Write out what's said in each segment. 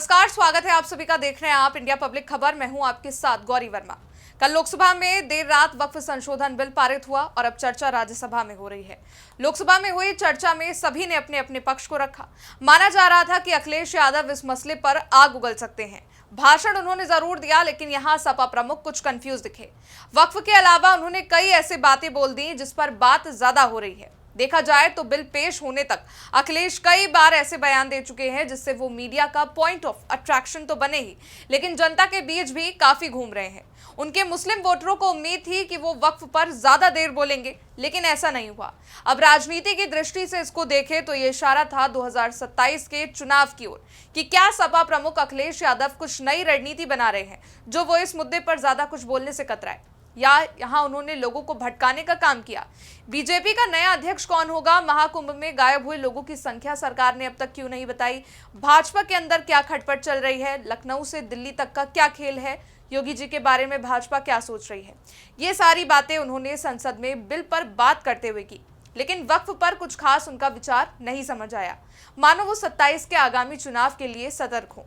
नमस्कार, स्वागत है आप सभी का। देख रहे हैं आप इंडिया पब्लिक खबर। मैं हूं आपके साथ गौरी वर्मा। कल लोकसभा में देर रात वक्फ संशोधन बिल पारित हुआ और अब चर्चा राज्यसभा में हो रही है। लोकसभा में हुई चर्चा में सभी ने अपने अपने पक्ष को रखा। माना जा रहा था कि अखिलेश यादव इस मसले पर आग उगल सकते हैं। भाषण उन्होंने जरूर दिया, लेकिन यहां सपा प्रमुख कुछ कंफ्यूज दिखे। वक्फ के अलावा उन्होंने कई ऐसी बातें बोल दी जिस पर बात ज्यादा हो रही है। देखा जाए तो बिल पेश होने तक अखिलेश कई बार ऐसे बयान दे चुके हैं जिससे वो मीडिया का पॉइंट ऑफ अट्रैक्शन तो बने ही, लेकिन जनता के बीच भी काफी घूम रहे हैं। उनके मुस्लिम वोटरों को उम्मीद थी कि वो वक्फ पर ज्यादा देर बोलेंगे, लेकिन ऐसा नहीं हुआ। अब राजनीति की दृष्टि से इसको देखें तो ये इशारा था 2027 के चुनाव की ओर कि क्या सपा प्रमुख अखिलेश यादव कुछ नई रणनीति बना रहे हैं जो वो इस मुद्दे पर ज्यादा कुछ बोलने से कतराए, या यहां उन्होंने लोगों को भटकाने का काम किया। बीजेपी का नया अध्यक्ष कौन होगा? महाकुंभ में गायब हुए लोगों की संख्या सरकार ने अब तक क्यों नहीं बताई? भाजपा के अंदर क्या खटपट चल रही है? लखनऊ से दिल्ली तक का क्या खेल है? योगी जी के बारे में भाजपा क्या सोच रही है? ये सारी बातें उन्होंने संसद में बिल पर बात करते हुए की, लेकिन वक्फ पर कुछ खास उनका विचार नहीं समझ आया। मानो वो 27 के आगामी चुनाव के लिए सतर्क हो।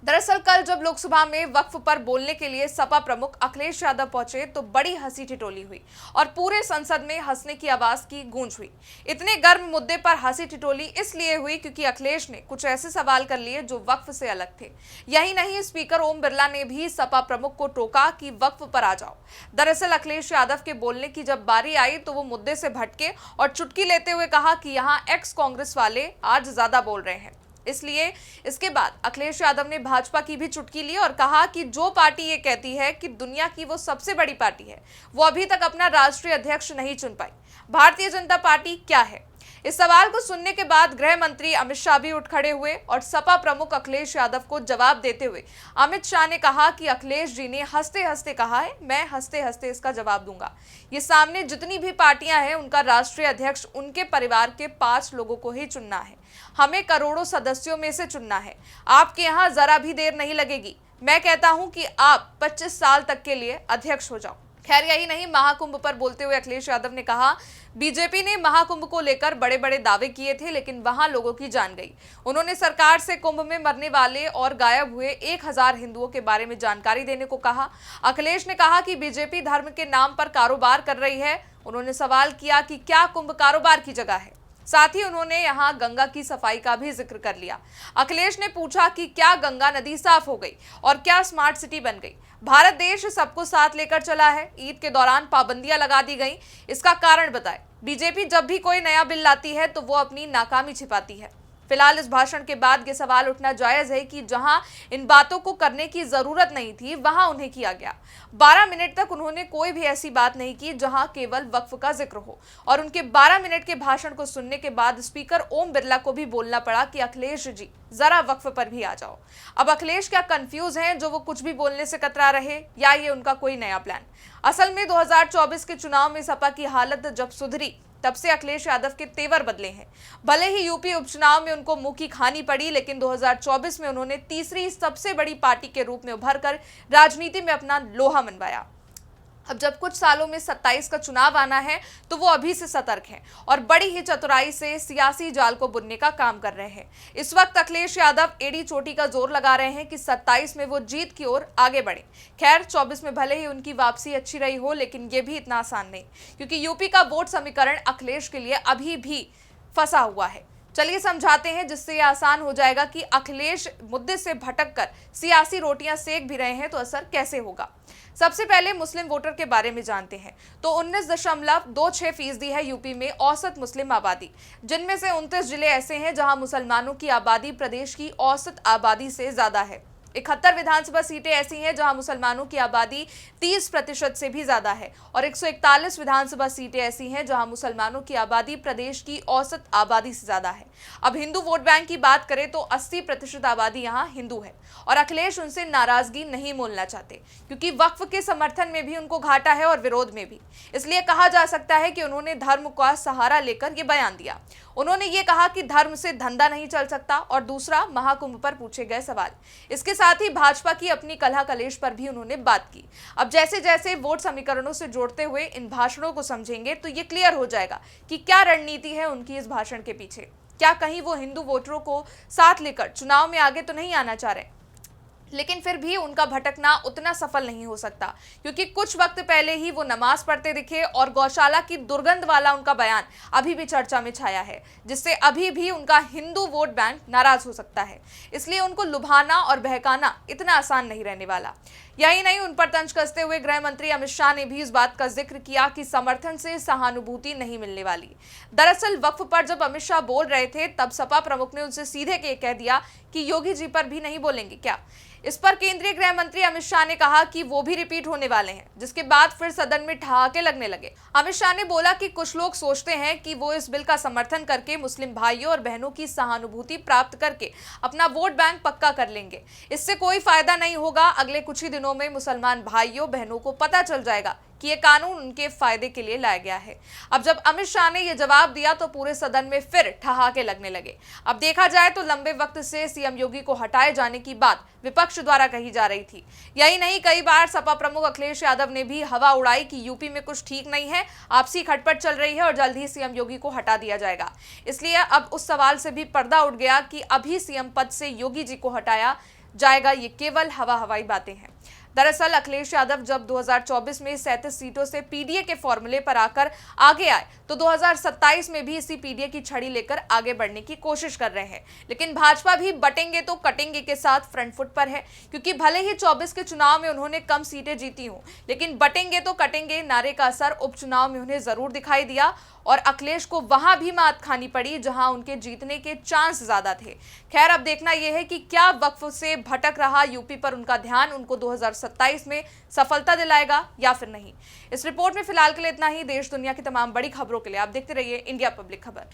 दरअसल कल जब लोकसभा में वक्फ पर बोलने के लिए सपा प्रमुख अखिलेश यादव पहुंचे तो बड़ी हंसी ठिठोली हुई और पूरे संसद में हंसने की आवाज की गूंज हुई। इतने गर्म मुद्दे पर हंसी ठिठोली इसलिए हुई क्योंकि अखिलेश ने कुछ ऐसे सवाल कर लिए जो वक्फ से अलग थे। यही नहीं, स्पीकर ओम बिरला ने भी सपा प्रमुख को टोका कि वक्फ पर आ जाओ। दरअसल अखिलेश यादव के बोलने की जब बारी आई तो वो मुद्दे से भटके और चुटकी लेते हुए कहा कि यहाँ एक्स कांग्रेस वाले आज ज्यादा बोल रहे हैं। इसलिए इसके बाद अखिलेश यादव ने भाजपा की भी चुटकी ली और कहा कि जो पार्टी ये कहती है कि दुनिया की वो सबसे बड़ी पार्टी है, वो अभी तक अपना राष्ट्रीय अध्यक्ष नहीं चुन पाई। भारतीय जनता पार्टी क्या है? इस सवाल को सुनने के बाद गृह मंत्री अमित शाह भी उठ खड़े हुए और सपा प्रमुख अखिलेश यादव को जवाब देते हुए अमित शाह ने कहा कि अखिलेश जी ने हंसते हंसते कहा है, मैं हंसते हंसते इसका जवाब दूंगा। ये सामने जितनी भी पार्टियां हैं उनका राष्ट्रीय अध्यक्ष उनके परिवार के 5 लोगों को ही चुनना है। हमें करोड़ों सदस्यों में से चुनना है। आपके यहाँ जरा भी देर नहीं लगेगी। मैं कहता हूं कि आप 25 साल तक के लिए अध्यक्ष हो जाओ। खैर यही नहीं, महाकुंभ पर बोलते हुए अखिलेश यादव ने कहा, बीजेपी ने महाकुंभ को लेकर बड़े बड़े दावे किए थे, लेकिन वहां लोगों की जान गई। उन्होंने सरकार से कुंभ में मरने वाले और गायब हुए 1000 हिंदुओं के बारे में जानकारी देने को कहा। अखिलेश ने कहा कि बीजेपी धर्म के नाम पर कारोबार कर रही है। उन्होंने सवाल किया कि क्या कुंभ कारोबार की जगह है? साथ ही उन्होंने यहां गंगा की सफाई का भी जिक्र कर लिया। अखिलेश ने पूछा कि क्या गंगा नदी साफ हो गई और क्या स्मार्ट सिटी बन गई? भारत देश सबको साथ लेकर चला है। ईद के दौरान पाबंदियां लगा दी गई, इसका कारण बताए। बीजेपी जब भी कोई नया बिल लाती है तो वो अपनी नाकामी छिपाती है। फिलहाल इस भाषण के बाद ये सवाल उठना जायज है कि जहां इन बातों को करने की जरूरत नहीं थी वहां उन्हें किया गया। 12 मिनट तक उन्होंने कोई भी ऐसी बात नहीं की जहां केवल वक्फ का जिक्र हो, और उनके 12 मिनट के भाषण को सुनने के बाद स्पीकर ओम बिरला को भी बोलना पड़ा कि अखिलेश जी जरा वक्फ पर भी आ जाओ। अब अखिलेश क्या कंफ्यूज हैं जो वो कुछ भी बोलने से कतरा रहे, या ये उनका कोई नया प्लान? असल में 2024 के चुनाव में सपा की हालत जब सुधरी तब से अखिलेश यादव के तेवर बदले हैं। भले ही यूपी उपचुनाव में उनको मुंह की खानी पड़ी, लेकिन 2024 में उन्होंने तीसरी सबसे बड़ी पार्टी के रूप में उभरकर राजनीति में अपना लोहा मनवाया। अब जब कुछ सालों में 27 का चुनाव आना है तो वो अभी से सतर्क हैं और बड़ी ही चतुराई से सियासी जाल को बुनने का काम कर रहे हैं। इस वक्त अखिलेश यादव एड़ी चोटी का जोर लगा रहे हैं कि 27 में वो जीत की ओर आगे बढ़े। खैर 24 में भले ही उनकी वापसी अच्छी रही हो, लेकिन ये भी इतना आसान नहीं, क्योंकि यूपी का वोट समीकरण अखिलेश के लिए अभी भी फंसा हुआ है। चलिए समझाते हैं जिससे यह आसान हो जाएगा कि अखिलेश मुद्दे से भटक कर सियासी रोटियां सेक भी रहे हैं तो असर कैसे होगा। सबसे पहले मुस्लिम वोटर के बारे में जानते हैं तो 19.26% है यूपी में औसत मुस्लिम आबादी, जिनमें से 29 जिले ऐसे हैं जहां मुसलमानों की आबादी प्रदेश की औसत आबादी से ज्यादा है। 71 विधानसभा सीटें ऐसी हैं जहां मुसलमानों की आबादी 30% से भी ज्यादा है और 141 विधानसभा सीटें ऐसी हैं जहां मुसलमानों की आबादी प्रदेश की औसत आबादी से ज्यादा है। अब हिंदू वोट बैंक की बात करें तो 80% आबादी यहां हिंदू है और अखिलेश उनसे नाराजगी नहीं मोलना चाहते, क्योंकि वक्फ के समर्थन में भी उनको घाटा है और विरोध में भी। इसलिए कहा जा सकता है कि उन्होंने धर्म का सहारा लेकर ये बयान दिया। उन्होंने ये कहा कि धर्म से धंधा नहीं चल सकता, और दूसरा महाकुंभ पर पूछे गए सवाल। इसके साथ ही भाजपा की अपनी कलह कलेश पर भी उन्होंने बात की। अब जैसे जैसे वोट समीकरणों से जोड़ते हुए इन भाषणों को समझेंगे तो ये क्लियर हो जाएगा कि क्या रणनीति है उनकी इस भाषण के पीछे। क्या कहीं वो हिंदू वोटरों को साथ लेकर चुनाव में आगे तो नहीं आना चाह रहे? लेकिन फिर भी उनका भटकना उतना सफल नहीं हो सकता, क्योंकि कुछ वक्त पहले ही वो नमाज पढ़ते दिखे और गौशाला की दुर्गंध वाला उनका बयान अभी भी चर्चा में छाया है, जिससे अभी भी उनका हिंदू वोट बैंक नाराज हो सकता है। इसलिए उनको लुभाना और बहकाना इतना आसान नहीं रहने वाला। यही नहीं, उन पर तंज कसते हुए गृह मंत्री अमित शाह ने भी इस बात का जिक्र किया कि समर्थन से सहानुभूति नहीं मिलने वाली। दरअसल वक्फ पर जब अमित शाह बोल रहे थे, तब सपा प्रमुख ने उनसे सीधे कह दिया कि योगी जी पर भी नहीं बोलेंगे क्या। इस पर केंद्रीय गृह मंत्री अमित शाह ने कहा कि वो भी रिपीट होने वाले हैं, जिसके बाद फिर सदन में ठहाके लगने लगे। अमित शाह ने बोला कि कुछ लोग सोचते हैं कि वो इस बिल का समर्थन करके मुस्लिम भाइयों और बहनों की सहानुभूति प्राप्त करके अपना वोट बैंक पक्का कर लेंगे। इससे कोई फायदा नहीं होगा। अगले कुछ ही दिनों में मुसलमान भाइयों बहनों को पता चल जाएगा कि ये कानून उनके फायदे के लिए लाया गया है। अब जब अमित शाह ने यह जवाब दिया तो पूरे सदन में फिर ठहाके लगने लगे। अब देखा जाए तो लंबे वक्त से सीएम योगी को हटाए जाने की बात विपक्ष द्वारा कही जा रही थी। यही नहीं, कई बार सपा प्रमुख अखिलेश यादव ने भी हवा उड़ाई कि यूपी में कुछ ठीक नहीं है, आपसी खटपट चल रही है और जल्द ही सीएम योगी को हटा दिया जाएगा। इसलिए अब उस सवाल से भी पर्दा उठ गया कि अभी सीएम पद से योगी जी को हटाया जाएगा, ये केवल हवाई बातें हैं। दरअसल अखिलेश यादव जब 2024 में 37 सीटों से पीडीए के फॉर्मूले पर आकर आगे आए, तो 2027 में भी इसी पीडीए की छड़ी लेकर आगे बढ़ने की कोशिश कर रहे हैं। लेकिन भाजपा भी बटेंगे तो कटेंगे के साथ फ्रंट फुट पर है, क्योंकि भले ही 24 के चुनाव में उन्होंने कम सीटें जीती हों, लेकिन बटेंगे तो कटेंगे नारे का असर उपचुनाव में उन्हें जरूर दिखाई दिया और अखिलेश को वहां भी मात खानी पड़ी जहां उनके जीतने के चांस ज्यादा थे। खैर, अब देखना यह है कि क्या वक्फ से भटक रहा यूपी पर उनका ध्यान उनको 2027 में सफलता दिलाएगा या फिर नहीं। इस रिपोर्ट में फिलहाल के लिए इतना ही। देश दुनिया की तमाम बड़ी खबरों के लिए आप देखते रहिए इंडिया पब्लिक खबर।